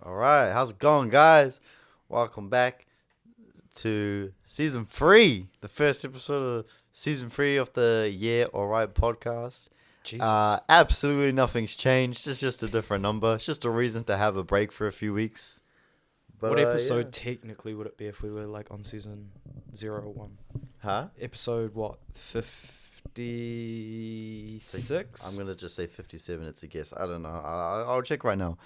All right, how's it going, guys? Welcome back to season 3, the first episode of season 3 of the YeahAlright podcast. Jesus. Absolutely nothing's changed. It's just a different number. It's just a reason to have a break for a few weeks. But, What episode technically would it be if we were like on season 0 or 1? Huh? Episode what? 56? I'm gonna just say 57. It's a guess. I don't know. I'll check right now.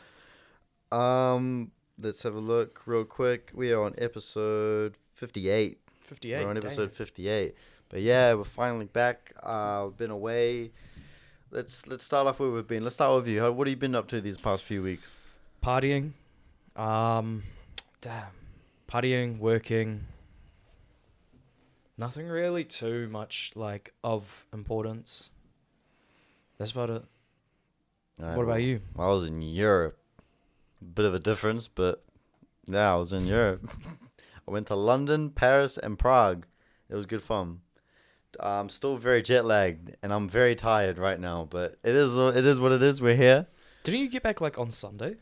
Let's have a look real quick. We are on episode 58. 58. We're on episode 58. But yeah, we're finally back. We've been away. Let's start off where we've been. Let's start with you. What have you been up to these past few weeks? Partying. Partying, working. Nothing really too much like of importance. That's about it. What about you? I was in Europe. Bit of a difference, but yeah, I was in Europe. I went to London, Paris, and Prague. It was good fun. I'm still very jet lagged, and I'm very tired right now. But it is what it is. We're here. Didn't you get back like on Sunday?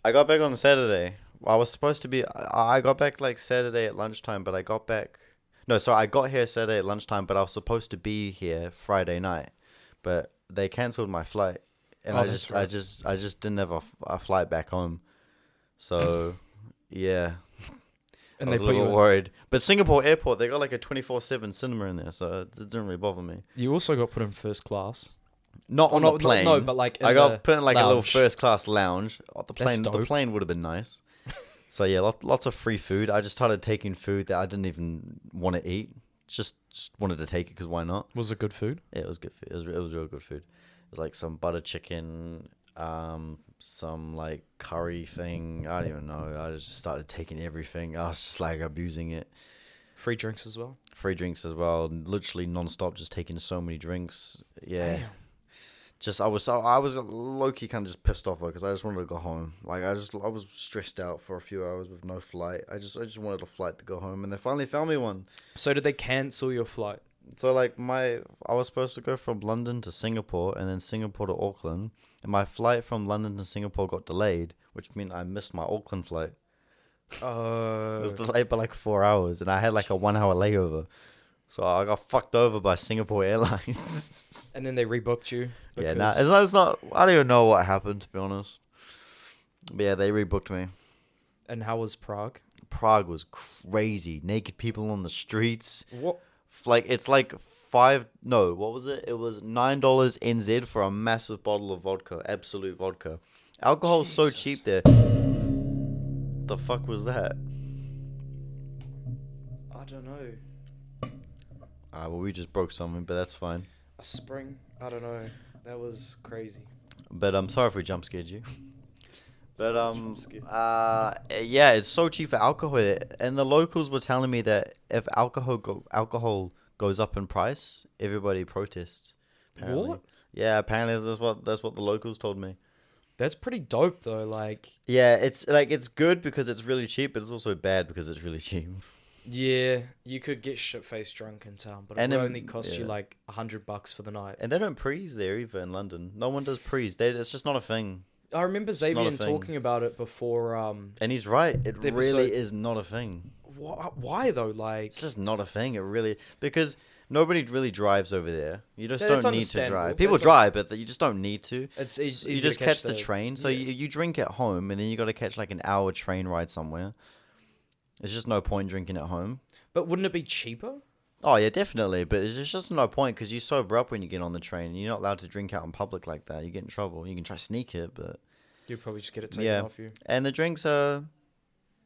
I got back on Saturday. I was supposed to be. I got back like Saturday at lunchtime, but I got back. No, sorry, I got here Saturday at lunchtime, but I was supposed to be here Friday night, but they cancelled my flight, and I just didn't have a flight back home. So, yeah. And I was they a put you little worried. But Singapore airport, they got like a 24/7 cinema in there, so it didn't really bother me. You also got put in first class. Not on the plane. No, but like I got put in like a little lounge. first class lounge. The That's plane, the dope. plane would have been nice. So yeah, lots of free food. I just started taking food that I didn't even want to eat. Just wanted to take it because why not? Was it good food? Yeah, it was good food. It was real good food. It was like some butter chicken, some like curry thing. I don't even know. I just started taking everything. I was just like abusing it. Free drinks as well. Free drinks as well. Literally non-stop, just taking so many drinks. Yeah. Damn. I was low-key kind of just pissed off because I just wanted to go home. Like I was stressed out for a few hours with no flight. I just wanted a flight to go home, and they finally found me one. So did they cancel your flight? So like I was supposed to go from London to Singapore and then Singapore to Auckland, and my flight from London to Singapore got delayed, which meant I missed my Auckland flight. It was delayed by like 4 hours, and I had like a 1 hour layover. So I got fucked over by Singapore Airlines. And then they rebooked you. Yeah, it's not. I don't even know what happened, to be honest. But yeah, they rebooked me. And how was Prague? Prague was crazy. Naked people on the streets. What? Like it's like what was it? It was $9 NZ for a massive bottle of vodka, absolute vodka. Alcohol's so Jesus. cheap there. The fuck was that? I don't know. Well, we just broke something, but that's fine. A spring? I don't know. That was crazy. But I'm sorry if we jump scared you. But Jump scare. yeah, it's so cheap for alcohol, and the locals were telling me that if alcohol goes up in price, everybody protests. Apparently. What? Yeah, apparently that's what the locals told me. That's pretty dope though. Like, Yeah, it's good because it's really cheap, but it's also bad because it's really cheap. yeah, you could get shit-faced drunk in town, but it And would then- only cost you yeah. like $100 for the night. And they don't prees there either in London. No one does prees. It's just not a thing. I remember not a Xavier thing. talking about it before. And he's right. It The really episode- is not a thing. Why though? Like, It's just not a thing. It really because nobody really drives over there. You just That's don't need to understandable. drive. People That's drive, but you just don't need to. it's You easy just to catch the train. So yeah. you drink at home, and then you got to catch like an hour train ride somewhere. There's just no point drinking at home. But wouldn't it be cheaper? Oh yeah, definitely. But it's just no point because you sober up when you get on the train. You're not allowed to drink out in public like that. You get in trouble. You can try sneak it, but You'd probably just get it taken Yeah. off you. and the drinks are,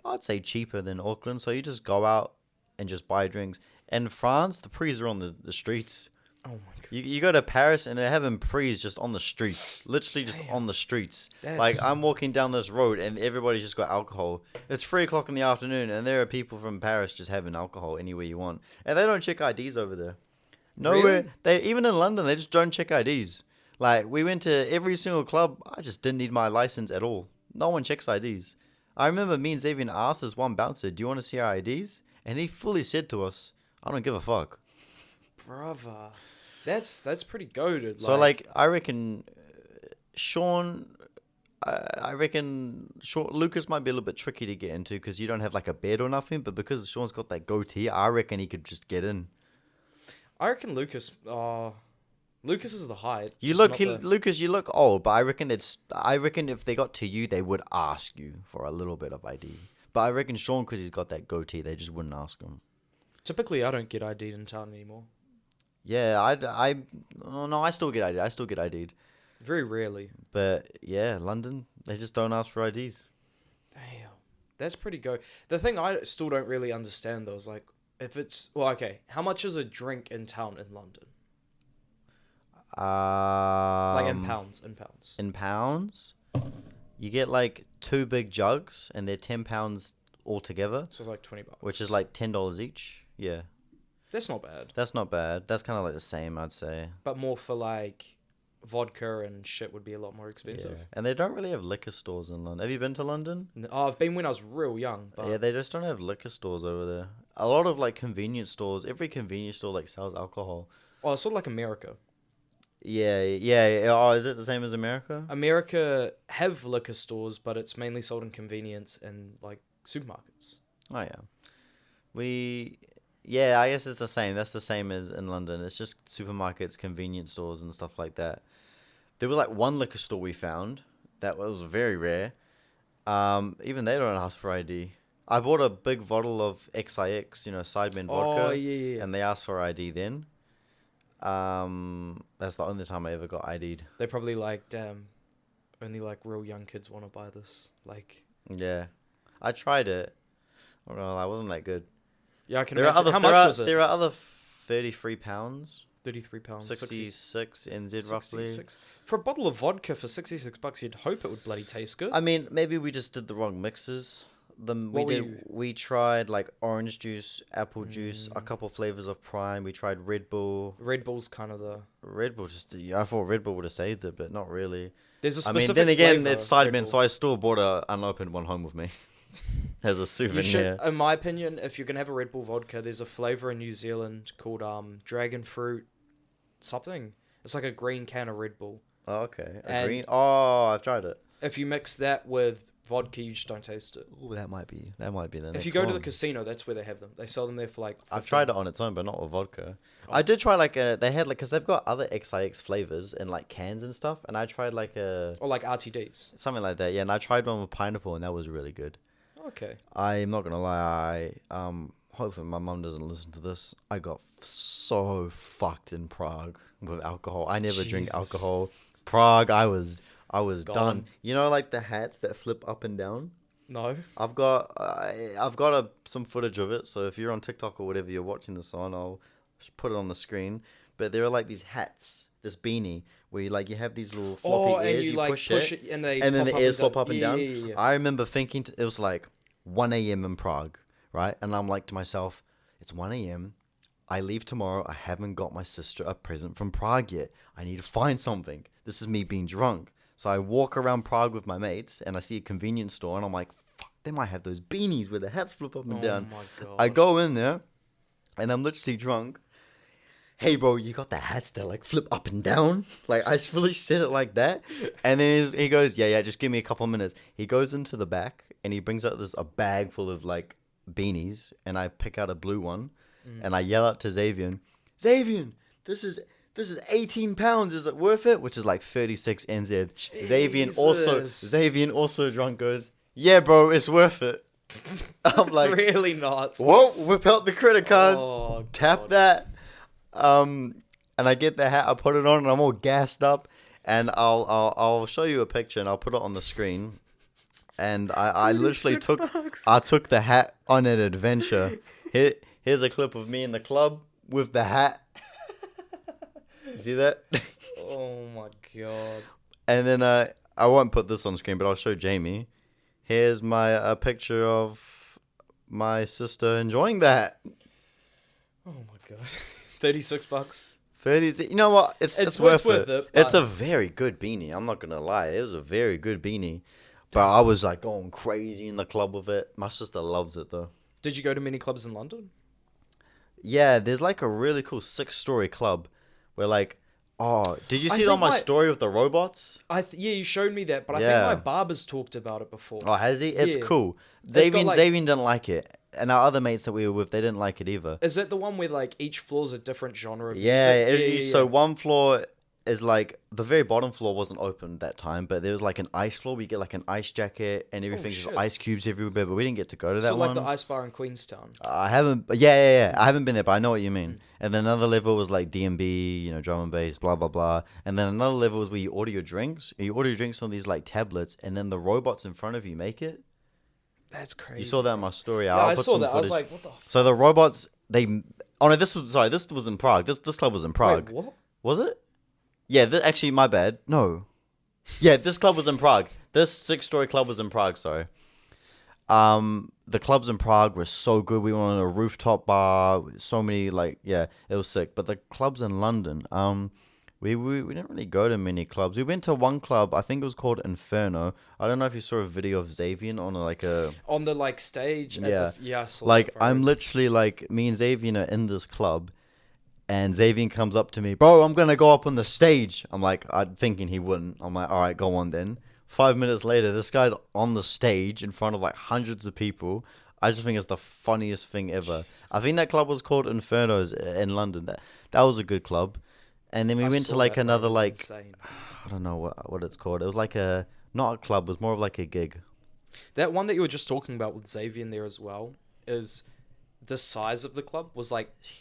I'd say, cheaper than Auckland. So you just go out and just buy drinks. In France, the prees are on the streets. Oh my god. You go to Paris and they're having prees just on the streets, literally just Damn. on the streets. Like That's- I'm walking down this road and everybody's just got alcohol. It's 3 o'clock in the afternoon and there are people from Paris just having alcohol anywhere you want, and they don't check IDs over there. Nowhere. Really? They even in London they just don't check IDs. Like we went to every single club. I just didn't need my license at all. No one checks IDs. I remember me and Xavier asked this one bouncer, "Do you want to see our IDs?" And he fully said to us, "I don't give a fuck." Brother. That's pretty goated. So like I reckon Sean, I reckon Lucas might be a little bit tricky to get into because you don't have like a bed or nothing. But because Sean's got that goatee, I reckon he could just get in. I reckon Lucas. Lucas is the height. Lucas, you look old, but I reckon if they got to you, they would ask you for a little bit of ID. But I reckon Sean, because he's got that goatee, they just wouldn't ask him. Typically, I don't get ID'd in town anymore. Yeah, I still get ID'd. I still get ID'd. Very rarely. But yeah, London, they just don't ask for IDs. Damn, that's pretty go. The thing I still don't really understand though is like, if it's okay, how much is a drink in town in London? Like in pounds. In pounds, you get like 2 big jugs, and they're £10 altogether. So it's like $20, which is like $10 each. Yeah, that's not bad. That's not bad. That's kind of like the same, I'd say. But more for like vodka and shit would be a lot more expensive. Yeah. And they don't really have liquor stores in London. Have you been to London? No, I've been when I was real young. But yeah, they just don't have liquor stores over there. A lot of like convenience stores. Every convenience store like sells alcohol. Oh, it's sort of like America. Yeah. Oh, is it the same as America? America have liquor stores, but it's mainly sold in convenience and like supermarkets. Oh yeah. I guess it's the same. That's the same as in London. It's just supermarkets, convenience stores, and stuff like that. There was like one liquor store we found that was very rare. Even they don't ask for ID. I bought a big bottle of XIX, Sidemen vodka. Oh yeah. And they asked for ID then. That's the only time I ever got ID'd. They probably like, damn, only like real young kids want to buy this. Like, yeah, I tried it. Well, I wasn't that good. Yeah, I can imagine. How much was it? There are other £33. £33. 66 NZ roughly. For a bottle of vodka for $66, you'd hope it would bloody taste good. I mean, maybe we just did the wrong mixes. We tried like orange juice, apple juice, a couple flavors of Prime. We tried Red Bull. Red Bull's kind of the Red Bull. I thought Red Bull would have saved it, but not really. There's a specific. Then again, it's Sidemen, so I still bought a unopened one home with me as a souvenir. You should, in my opinion, if you're gonna have a Red Bull vodka, there's a flavor in New Zealand called dragon fruit something. It's like a green can of Red Bull. Oh, okay. Green. Oh, I've tried it. If you mix that with vodka, you just don't taste it. Oh, that might be the next If you go one. to the casino, that's where they have them. They sell them there for like 15. I've tried it on its own, but not with vodka. Oh. I did try they had because they've got other XIX flavors in like cans and stuff, and I tried like or like RTDs. Something like that, yeah, and I tried one with pineapple, and that was really good. Okay. I'm not gonna lie, hopefully my mum doesn't listen to this. I got so fucked in Prague with alcohol. I never drink alcohol. Prague, I was done. You know, like the hats that flip up and down? No. I've got some footage of it. So if you're on TikTok or whatever you're watching this on, I'll just put it on the screen. But there are like these hats, this beanie, where you have these little floppy ears. You like push it, and then the ears flop up and down. Yeah. I remember thinking it was like 1 a.m. in Prague, right? And I'm like to myself, it's 1 a.m. I leave tomorrow. I haven't got my sister a present from Prague yet. I need to find something. This is me being drunk. So I walk around Prague with my mates, and I see a convenience store, and I'm like, fuck, they might have those beanies where the hats flip up and down. Oh my God. I go in there, and I'm literally drunk. Hey, bro, you got the hats that, like, flip up and down? Like, I really said it like that. And then he goes, yeah, just give me a couple minutes. He goes into the back, and he brings out a bag full of, like, beanies, and I pick out a blue one, and I yell out to Xavier, this is £18. Is it worth it? Which is like 36 NZ. Xavier also drunk goes, yeah, bro, it's worth it. I'm like, really not. Whoa, whip out the credit card, tap God. that, and I get the hat, I put it on, and I'm all gassed up, and I'll show you a picture, and I'll put it on the screen. And I literally took the hat on an adventure. Here's a clip of me in the club with the hat. You see that? Oh my God. And then I won't put this on screen, but I'll show Jamie. Here's a picture of my sister enjoying that. Oh my God. $36. 30. You know what? It's worth it. It's a very good beanie. I'm not gonna lie. It was a very good beanie. But I was like going crazy in the club with it. My sister loves it though. Did you go to many clubs in London? Yeah, there's like a really cool 6-story club where like Oh, did you I see it on think my my- story with the robots? Yeah, you showed me that, but I Yeah. think my barber's talked about it before. Oh, has he? It's Yeah. cool. It's got, Xavier didn't like it, and our other mates that we were with, they didn't like it either. Is that the one where like each floor's a different genre of Yeah, music? so one floor is like the very bottom floor wasn't open that time, but there was like an ice floor. We get like an ice jacket and everything's just shit. ice cubes everywhere, but we didn't get to go to that So like one. the ice bar in Queenstown. I haven't. Yeah. I haven't been there, but I know what you mean. And then another level was like D&B, drum and bass, blah blah blah. And then another level was where you order your drinks. You order your drinks on these like tablets, and then the robots in front of you make it. That's crazy. You saw that in my story. Yeah, I'll I put saw some that. I was footage. like, what the? So the robots, they. Oh no, this was in Prague. This club was in Prague. Wait, what? Was it? Yeah, actually, my bad. No. Yeah, this club was in Prague. This 6-story club was in Prague, sorry. The clubs in Prague were so good. We went on a rooftop bar. So many, it was sick. But the clubs in London, we didn't really go to many clubs. We went to one club, I think it was called Inferno. I don't know if you saw a video of Xavier on on the stage. Yeah. I saw like, that I'm literally me and Xavier are in this club. And Xavier comes up to me, bro, I'm going to go up on the stage. I'm thinking he wouldn't. I'm like, all right, go on then. 5 minutes later, this guy's on the stage in front of hundreds of people. I just think it's the funniest thing ever. I think that club was called Inferno's in London. That was a good club. And then we went to another insane. I don't know what it's called. It was not a club, it was more of a gig. That one that you were just talking about with Xavier in there as well is the size of the club was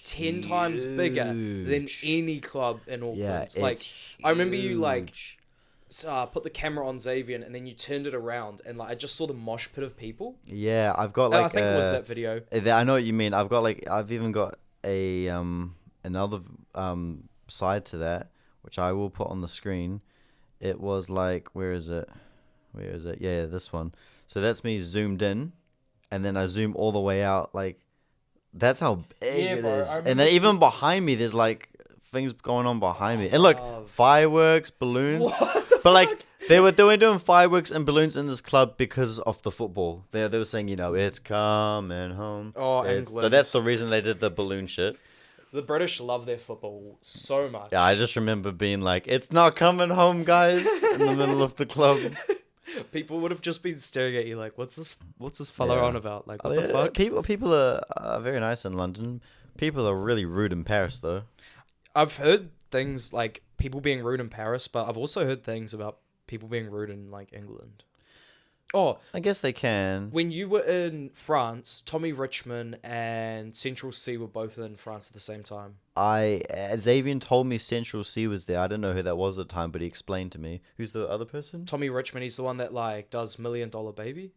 10 times bigger than any club in Auckland. Yeah, I remember you put the camera on Xavier and then you turned it around and I just saw the mosh pit of people. Yeah, I've got I think it was that video. I know what you mean. I've even got a another side to that, which I will put on the screen. It was where is it? Yeah, this one. So that's me zoomed in, and then I zoom all the way out. That's how big it is. And then even behind me, there's things going on behind me. And look, fireworks, balloons. But they were doing fireworks and balloons in this club because of the football. They were saying, it's coming home. Oh, England. So that's the reason they did the balloon shit. The British love their football so much. Yeah, I just remember being it's not coming home, guys, in the middle of the club. People would have just been staring at you what's this fella on about? What the fuck? People are very nice in London. People are really rude in Paris, though. I've heard things people being rude in Paris, but I've also heard things about people being rude in England. Oh, I guess they can. when you were in France, Tommy Richmond and Central C were both in France at the same time. Xavier told me Central C was there. I didn't know who that was at the time, but he explained to me. Who's the other person? Tommy Richmond, he's the one that does $1 Million Baby.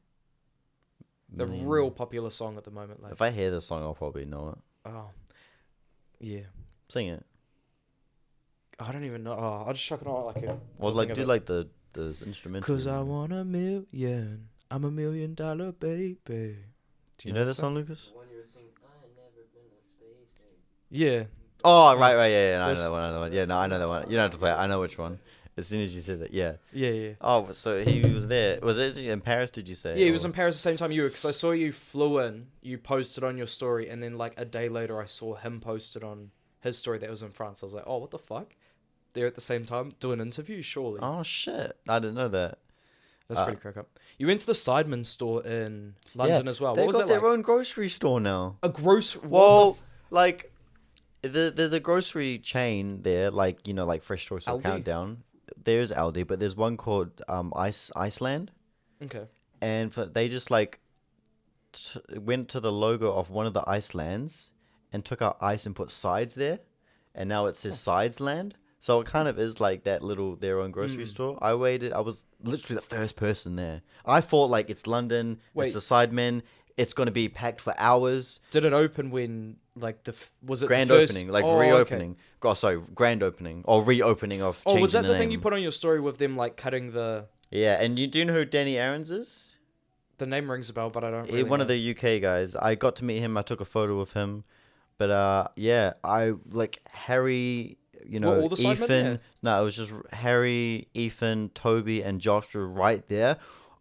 The real popular song at the moment. If I hear the song, I'll probably know it. Oh, yeah. Sing it. I don't even know. Oh, I'll just chuck it on Do the instrumental. 'Cause I want $1 million. I'm $1 million baby. Do you know that song, Lucas? When you were singing, I ain't never been to space, baby. Yeah. Oh, right, yeah. I know that one. Yeah, no, I know that one. You don't have to play it. I know which one. As soon as you said that, yeah. Yeah. Oh, so he was there. Was it in Paris, did you say? Yeah, he was in Paris the same time you were, because I saw you flew in, you posted on your story, and then a day later I saw him posted on his story that was in France. I was like, oh, what the fuck? They're at the same time doing interviews, surely. Oh, shit. I didn't know that. That's pretty crack up. You went to the Sidemen store in London as well. What was that They've got their own grocery store now. A grocery... Well, there's a grocery chain there, Fresh Choice or Aldi? Countdown. There's Aldi, but there's one called Iceland. Okay. And they just went to the logo of one of the Icelands and took out ice and put sides there, and now it says Sidesland. So it kind of is their own grocery store. I was literally the first person there. I thought it's London, it's the Sidemen, it's going to be packed for hours. Did it open when was it grand the first... opening, reopening? Okay. Oh, sorry, grand opening or reopening of. Oh, was that the name. thing you put on your story with them cutting the? Yeah, and do you know who Danny Aarons is? The name rings a bell, but I don't really one know. of the UK guys. I got to meet him. I took a photo of him. But yeah, I Harry, all the Sidemen Ethan. there? No, it was just Harry, Ethan, Toby, and Joshua right there.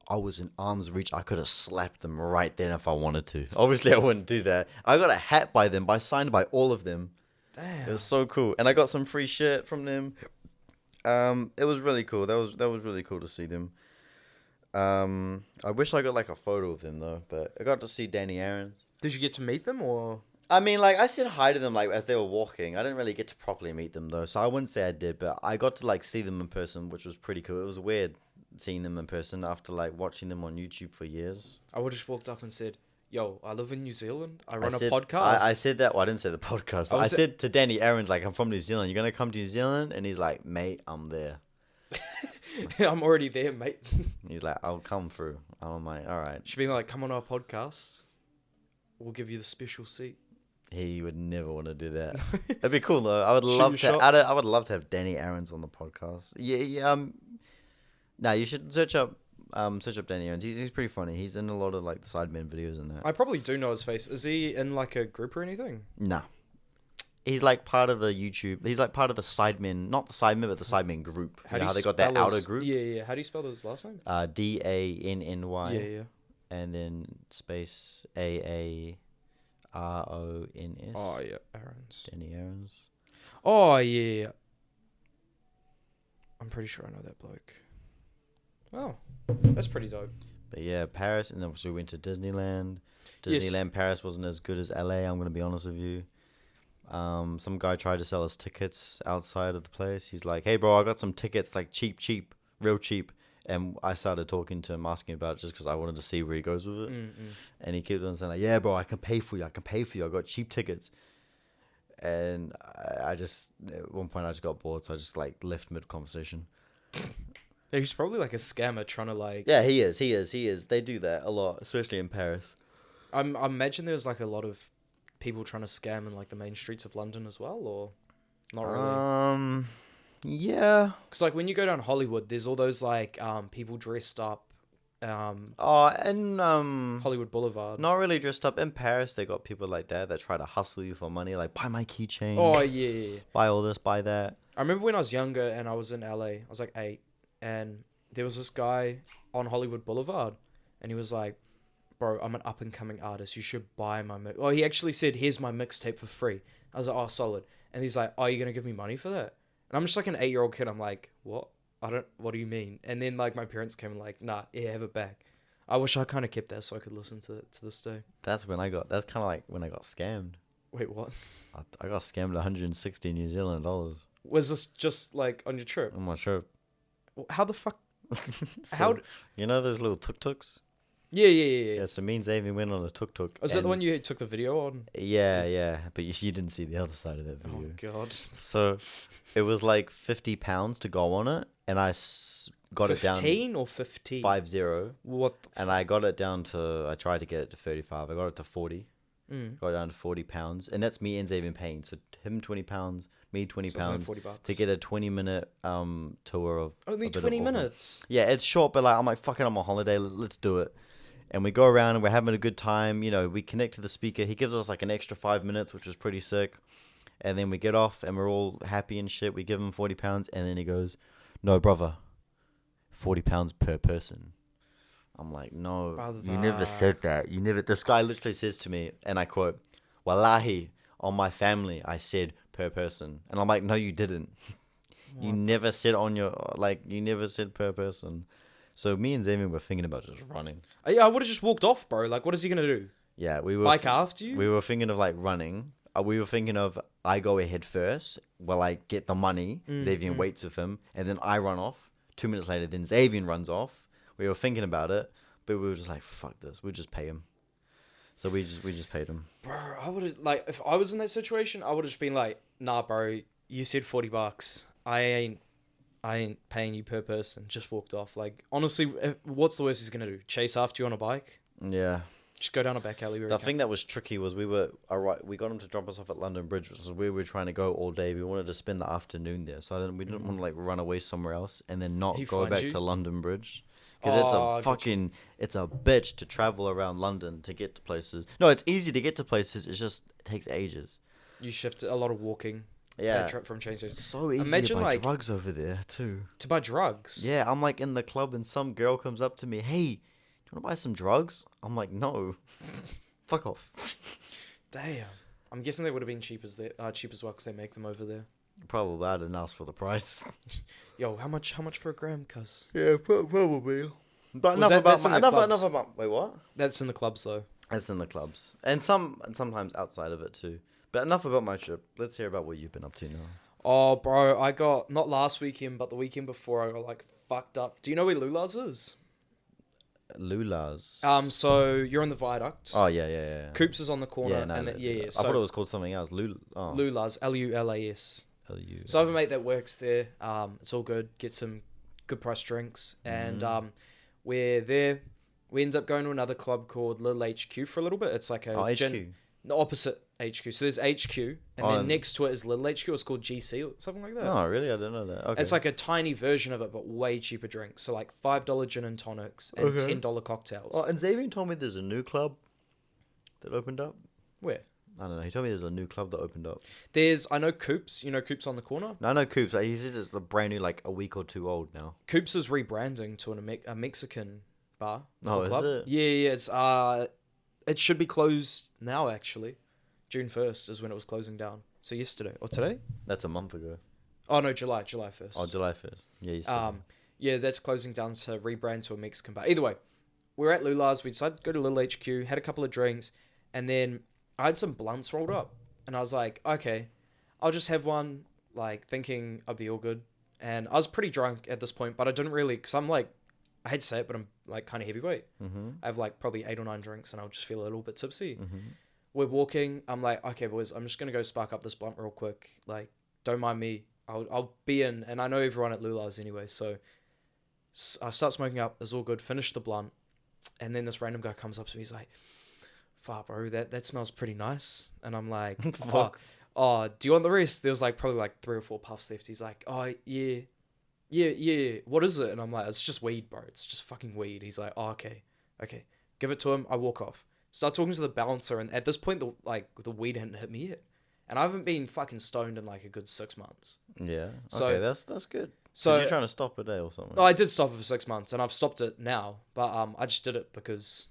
I was in arm's reach. I could have slapped them right then if I wanted to. Obviously, I wouldn't do that. I got a hat by them, signed by all of them. Damn. It was so cool, and I got some free shit from them. It was really cool. That was really cool to see them. I wish I got like a photo of them though, but I got to see Danny Aaron's. Did you get to meet them or? I mean, like, I said hi to them, like, as they were walking. I didn't really get to properly meet them, though, so I wouldn't say I did, but I got to, like, see them in person, which was pretty cool. It was weird seeing them in person after, like, watching them on YouTube for years. I would have just walked up and said, "Yo, I live in New Zealand. I run a said- podcast." I said that, well, I didn't say the podcast, but I said to Danny Aaron's, like, I'm from New Zealand. You're going to come to New Zealand? And he's like, mate, I'm there. I'm already there, mate. He's like, I'll come through. I'm like, all right. Should be like, come on our podcast. We'll give you the special seat. He would never want to do that. It'd be cool though. I would Shoot love your to. shot. I would love to have Danny Aaron's on the podcast. Yeah. Nah, you should search up Danny Aaron's. He's pretty funny. He's in a lot of like the Sidemen videos and that. I probably do know his face. Is he in like a group or anything? Nah. He's like part of the YouTube. He's like part of the Sidemen, not the Sidemen, but the Sidemen group. You know how they got that spell outer his- group? Yeah. How do you spell his last name? DANNY. Yeah. And then space AARONS. Oh yeah, Aaron's. Danny Aaron's. Oh yeah. I'm pretty sure I know that bloke. Oh, that's pretty dope. But yeah, Paris, and then so we went to Disneyland. Yes. Disneyland Paris wasn't as good as LA, I'm gonna be honest with you. Some guy tried to sell us tickets outside of the place. He's like, "Hey bro, I got some tickets, like cheap, real cheap." And I started talking to him, asking about it just because I wanted to see where he goes with it. And he kept on saying like, "Yeah bro, I can pay for you. I got cheap tickets." And I just, at one point I just got bored, so I just like left mid conversation. Yeah, he's probably like a scammer trying to like. Yeah, he is. They do that a lot, especially in Paris. I imagine there's like a lot of people trying to scam in like the main streets of London as well, or not really. Yeah. Because like when you go down Hollywood, there's all those like people dressed up, And Hollywood Boulevard. not really dressed up. In Paris, they got people like that try to hustle you for money, like buy my keychain. Oh yeah. Buy all this, buy that. I remember when I was younger and I was in LA. I was like 8, and there was this guy on Hollywood Boulevard, and he was like, "Bro, I'm an up and coming artist. You should buy my mix." Well, he actually said, "Here's my mixtape for free." I was like, "Oh, solid." And he's like, "Oh, you're gonna give me money for that?" And I'm just like an 8-year-old kid. I'm like, "What? What do you mean?" And then like my parents came and like, "Nah, yeah, have it back." I wish I kind of kept that so I could listen to it to this day. That's kind of like when I got scammed. Wait, what? I got scammed 160 New Zealand dollars Was this just like on your trip? on my trip. How the fuck? So, How? you know those little tuk-tuks? Yeah. Yeah, so me and Xavier went on a tuk-tuk. Was that the and- one you took the video on? Yeah, but you didn't see the other side of that Oh video. god. So it was like £50 to go on it, and I got it down 15 or 15? 50, What? and I got it down to. I tried to get it to 35. I got it to 40. Mm. Got it down to £40, and that's me and Xavier paying. So him £20, me £20 So it's like $40 to get a 20-minute tour of Only a bit of 20 Auckland. minutes. Yeah, it's short, but like I'm like, fuck it, I'm on holiday. Let's do it. And we go around and we're having a good time. You know, we connect to the speaker. He gives us like an extra 5 minutes, which was pretty sick. And then we get off and we're all happy and shit. We give him £40, and then he goes, "No, brother, £40 per person." I'm like, "No, you never Brother. said that. You never." This guy literally says to me, and I quote, "Wallahi, on my family, I said per person." And I'm like, "No, you didn't. You never said you never said per person." So me and Xavier were thinking about just running. I would have just walked off, bro. Like, what is he gonna do? Yeah, we were Bike after you? We were thinking of like running. We were thinking of I go ahead first while I get the money. Xavier waits with him, and then I run off. 2 minutes later, then Xavier runs off. We were thinking about it, but we were just like, "Fuck this! We'll just pay him." So we just paid him. Bro, I would have, like, if I was in that situation, I would have just been like, "Nah, bro, you said $40. I ain't paying you per person." Just walked off. Like, honestly, what's the worst he's gonna do? Chase after you on a bike? Yeah. Just go down a back alley. The thing that was tricky was we got him to drop us off at London Bridge, which is where we were trying to go all day. We wanted to spend the afternoon there, so we didn't want to like run away somewhere else and then not He go finds back you? to London Bridge. Because it's Oh, a gotcha. fucking, it's a bitch to travel around London to get to places. No, it's easy to get to places. It takes ages. You shift a lot of walking. Yeah. From train stations. It's so easy Imagine, to buy like- drugs over there too. To buy drugs. Yeah, I'm like in the club and some girl comes up to me, "Hey, you want to buy some drugs?" I'm like, "No." Fuck off. Damn. I'm guessing they would have been cheap as well because they make them over there. Probably. I didn't ask for the price. Yo, how much for a gram, cuz? Yeah, probably. But Was enough that- about that's in the clubs? Wait, what? That's in the clubs though. That's in the clubs, and sometimes outside of it too. But enough about my trip. Let's hear about what you've been up to now. Oh, bro, I got, not last weekend, but the weekend before, I got like fucked up. Do you know where Lula's is? Lula's. So you're on the viaduct. Oh yeah. Coops is on the corner, Yeah, no, and no, then, yeah. I So thought it was called something else. Lula's, Lulas. Lu. So I have a mate that works there. It's all good. Get some good price drinks, and we're there. We end up going to another club called Little HQ for a little bit. It's like a HQ. The opposite HQ. So there's HQ, and then next to it is Little HQ. It's called GC or something like that. Oh, really? I didn't know that. Okay. It's like a tiny version of it, but way cheaper drinks. So like $5 gin and tonics and $10 cocktails. Oh, and Xavier told me there's a new club that opened up. Where? I don't know. He told me there's a new club that opened up. I know Coops. You know Coops on the corner? No, I know Coops. He says it's a brand new, like a week or two old now. Coops is rebranding to a Mexican bar. Oh, club. is it? Yeah. It's it should be closed now actually. June 1st is when it was closing down. So yesterday or today? That's a month ago. Oh no, July 1st. Oh, July 1st. Yeah, yesterday. Yeah, that's closing down to rebrand to a Mexican bar. Either way, we're at Lula's. We decided to go to Little HQ, had a couple of drinks, and then I had some blunts rolled up. And I was like, okay, I'll just have one, like, thinking I'd be all good. And I was pretty drunk at this point, but I didn't really, because I'm like, I hate to say it, but I'm like kind of heavyweight. Mm-hmm. I have like probably 8 or 9 drinks and I'll just feel a little bit tipsy. Mm-hmm. We're walking. I'm like, okay, boys, I'm just going to go spark up this blunt real quick. Like, don't mind me. I'll be in. And I know everyone at Lula's anyway. So I start smoking up. It's all good. Finish the blunt. And then this random guy comes up to me. He's like, fuck, bro, that smells pretty nice. And I'm like, oh, do you want the rest? There was like probably like 3 or 4 puffs left. He's like, oh, yeah. What is it? And I'm like, it's just weed, bro. It's just fucking weed. He's like, oh, okay. Give it to him. I walk off. Start talking to the bouncer, and at this point, the weed hadn't hit me yet, and I haven't been fucking stoned in like a good 6 months. Yeah. So, okay, that's good. So you're trying to stop a day or something. Oh, I did stop it for 6 months, and I've stopped it now. But I just did it because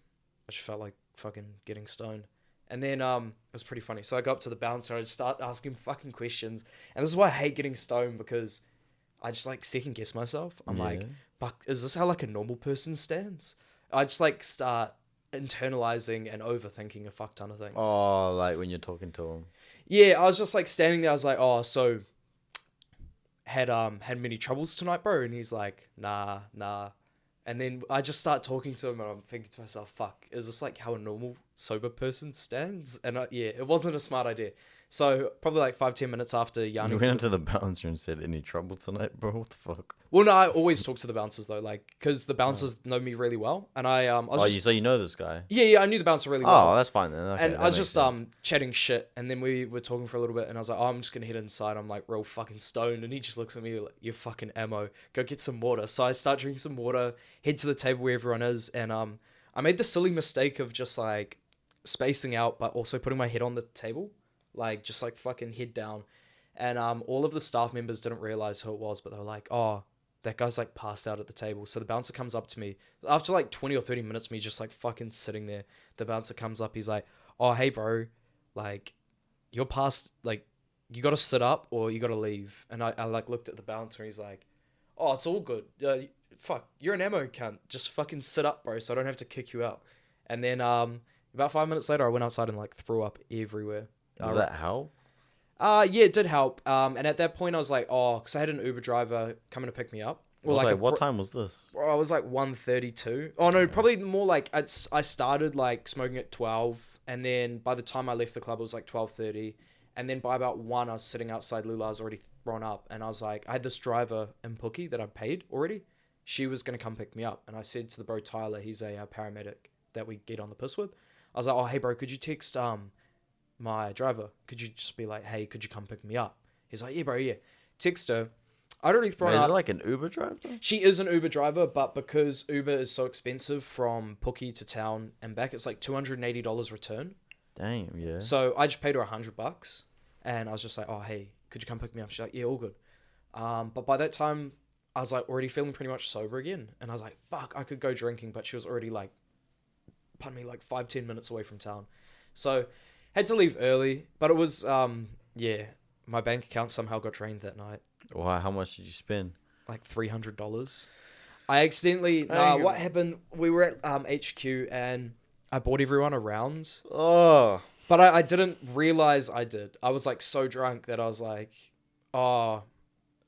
I just felt like fucking getting stoned. And then it was pretty funny. So I go up to the bouncer, and I just start asking fucking questions, and this is why I hate getting stoned, because I just like second guess myself. I'm like, fuck, is this how like a normal person stands? I just like start internalizing and overthinking a fuck ton of things. Oh, like when you're talking to him. Yeah, I was just like standing there. I was like, oh, so had many troubles tonight, bro? And he's like, nah. And then I just start talking to him, and I'm thinking to myself, fuck, is this like how a normal sober person stands? And it wasn't a smart idea. So probably like 5-10 minutes after yarning, You went into the bouncer and said, "Any trouble tonight, bro? What the fuck?" Well, no, I always talk to the bouncers though, like, because the bouncers know me really well, and I was so you know this guy? Yeah, I knew the bouncer really well. Oh, that's fine then. Okay, and I was just chatting shit, and then we were talking for a little bit, and I was like, oh, I'm just gonna head inside. I'm like real fucking stoned, and he just looks at me like, "You're fucking ammo. Go get some water." So I start drinking some water, head to the table where everyone is, and I made the silly mistake of just like spacing out, but also putting my head on the table, like just like fucking head down, and all of the staff members didn't realize who it was, but they were like, oh, that guy's like passed out at the table. So the bouncer comes up to me after like 20 or 30 minutes of me just like fucking sitting there. The bouncer comes up, he's like, oh, hey bro, like you're past, like you got to sit up or you got to leave. And I like looked at the bouncer, he's like, oh, it's all good. Fuck, you're an ammo cunt. Just fucking sit up, bro, so I don't have to kick you out. And then about 5 minutes later, I went outside and like threw up everywhere. Did that help? Yeah, it did help. And at that point, I was like, oh, because I had an Uber driver coming to pick me up. Or like what time was this? I was like 1:32. Oh no, probably more like I started like smoking at 12, and then by the time I left the club, it was like 12:30, and then by about 1, I was sitting outside Lula's already thrown up, and I was like, I had this driver in Pookie that I paid already. She was gonna come pick me up, and I said to the bro Tyler, he's a paramedic that we get on the piss with. I was like, oh hey bro, could you text my driver? Could you just be like, hey, could you come pick me up? He's like, yeah bro, yeah. Text her. I'd already thrown out. Is it like an Uber driver? She is an Uber driver, but because Uber is so expensive from Pookie to town and back, it's like $280 return. Damn, yeah. So I just paid her $100, and I was just like, oh hey, could you come pick me up? She's like, yeah, all good. But by that time, I was like already feeling pretty much sober again, and I was like, fuck, I could go drinking, but she was already like, pardon me, like 5-10 minutes away from town. So Had to leave early, but it was my bank account somehow got drained that night. Wow, how much did you spend? Like $300. I accidentally what happened? We were at HQ and I bought everyone a round. Oh. But I didn't realize I did. I was like so drunk that I was like, oh,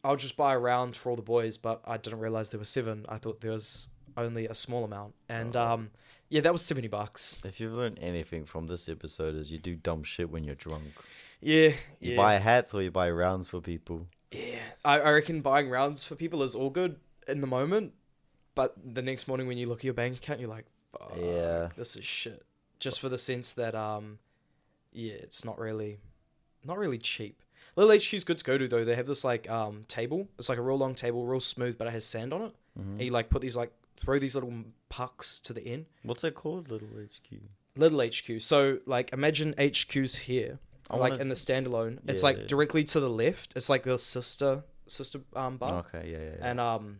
I'll just buy a round for all the boys, but I didn't realize there were 7. I thought there was only a small amount. And that was $70. If you've learned anything from this episode is you do dumb shit when you're drunk. Yeah. You buy hats or you buy rounds for people. Yeah. I reckon buying rounds for people is all good in the moment, but the next morning when you look at your bank account, you're like, fuck, this is shit. Just for the sense that it's not really cheap. Little HQ's good to go to though. They have this like table. It's like a real long table, real smooth, but it has sand on it. Mm-hmm. And you like put these like throw these little pucks to the end. What's it called? Little HQ. Little HQ. So like imagine HQ's here, in the standalone. It's directly to the left. It's like the sister bar. Okay, yeah. And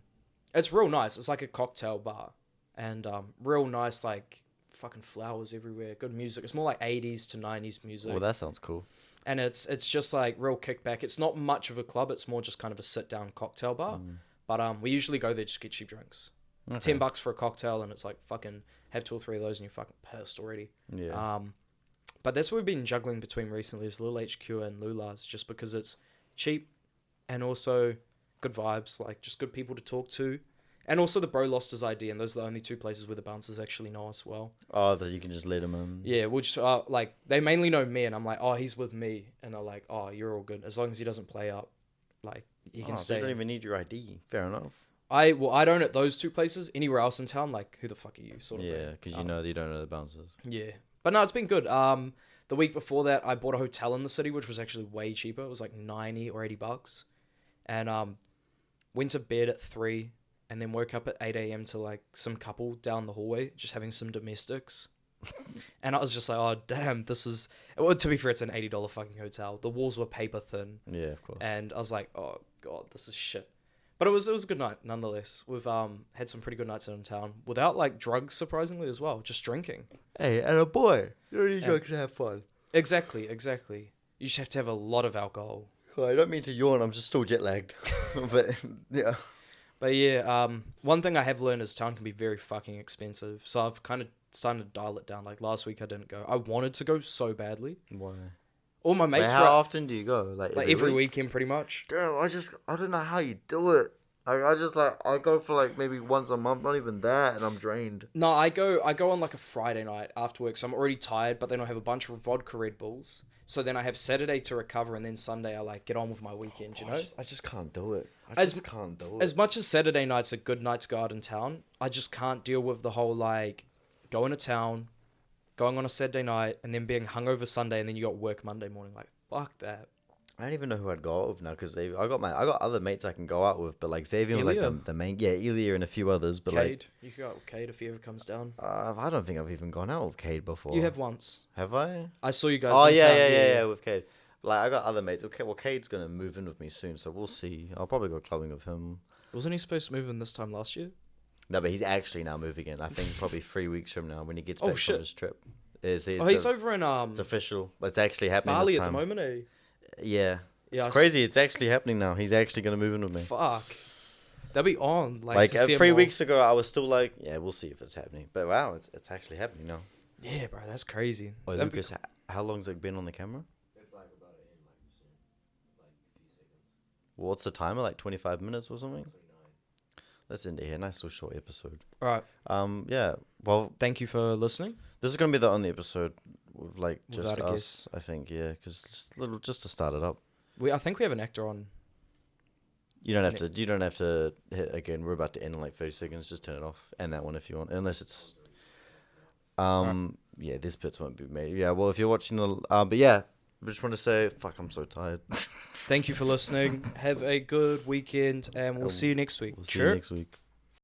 it's real nice. It's like a cocktail bar, and real nice like fucking flowers everywhere. Good music. It's more like 80s to 90s music. Well, that sounds cool. And it's just like real kickback. It's not much of a club. It's more just kind of a sit down cocktail bar. But we usually go there just to get cheap drinks. Okay. $10 for a cocktail, and it's like fucking have 2 or 3 of those, and you're fucking pissed already. Yeah. But that's what we've been juggling between recently is Lil HQ and Lula's, just because it's cheap, and also good vibes, like just good people to talk to. And also the bro lost his ID, and those are the only 2 places where the bouncers actually know us well. Oh, that you can just let him in. Yeah, we'll just, like, they mainly know me, and I'm like, oh, he's with me. And they're like, oh, you're all good. As long as he doesn't play up, like, he can stay. So you don't even need your ID. Fair enough. I don't at those 2 places. Anywhere else in town, like, who the fuck are you, sort of thing. Yeah, because you know that you don't know the bouncers. Yeah. But no, it's been good. The week before that, I bought a hotel in the city, which was actually way cheaper. It was like $90 or $80. And went to bed at 3 and then woke up at 8 a.m. to like some couple down the hallway just having some domestics. And I was just like, oh, damn, this is... Well, to be fair, it's an $80 fucking hotel. The walls were paper thin. Yeah, of course. And I was like, oh, God, this is shit. But it was a good night, nonetheless. We've had some pretty good nights in town without like drugs, surprisingly, as well. Just drinking. Hey, and a boy. You don't need drugs to have fun. Exactly. You just have to have a lot of alcohol. I don't mean to yawn. I'm just still jet lagged. But yeah. But yeah, one thing I have learned is town can be very fucking expensive. So I've kind of started to dial it down. Like last week I didn't go. I wanted to go so badly. Why? All my mates How often do you go? Like every weekend pretty much. Damn, I don't know how you do it. I go for like maybe once a month, not even that, and I'm drained. No, I go on like a Friday night after work, so I'm already tired, but then I have a bunch of vodka Red Bulls. So then I have Saturday to recover, and then Sunday I like get on with my weekend, you know? I just can't do it. Can't do it. As much as Saturday nights are good nights to go out in town, I just can't deal with the whole like going to town, going on a Saturday night, and then being hungover Sunday, and then you got work Monday morning. Like, fuck that. I don't even know who I'd go out with now because I got other mates I can go out with, but like Xavier was like the main. Yeah, Ilya and a few others, but Cade. You can go out with Cade if he ever comes down. I don't think I've even gone out with Cade before. You have once. Have I? I saw you guys. Oh yeah, with Cade. Like I got other mates. Okay, well Cade's gonna move in with me soon, so we'll see. I'll probably go clubbing with him. Wasn't he supposed to move in this time last year? No, but he's actually now moving in. I think probably 3 weeks from now when he gets back from his trip. He's over in It's official. It's actually happening. Bali this time. at the moment, eh? Yeah. It's crazy. It's actually happening now. He's actually going to move in with me. Fuck. That'd be on. Like 3 weeks ago, I was still like, yeah, we'll see if it's happening. But wow, it's actually happening now. Yeah, bro, that's crazy. Oh, Lucas, how long's it been on the camera? It's like about to end like soon. Like a few seconds. What's the timer? Like 25 minutes or something? 29. Let's end it here. Nice little short episode. All right. Yeah. Well, thank you for listening. This is going to be the only episode with like just Without a us, guest. I think. Yeah, because just to start it up. I think we have an actor on. You don't have to hit again. We're about to end in like 30 seconds. Just turn it off. And that one if you want. Unless it's yeah, this bit won't be made. Yeah, well if you're watching the but yeah, I just want to say fuck, I'm so tired. Thank you for listening. Have a good weekend and we'll see you next week. See you next week.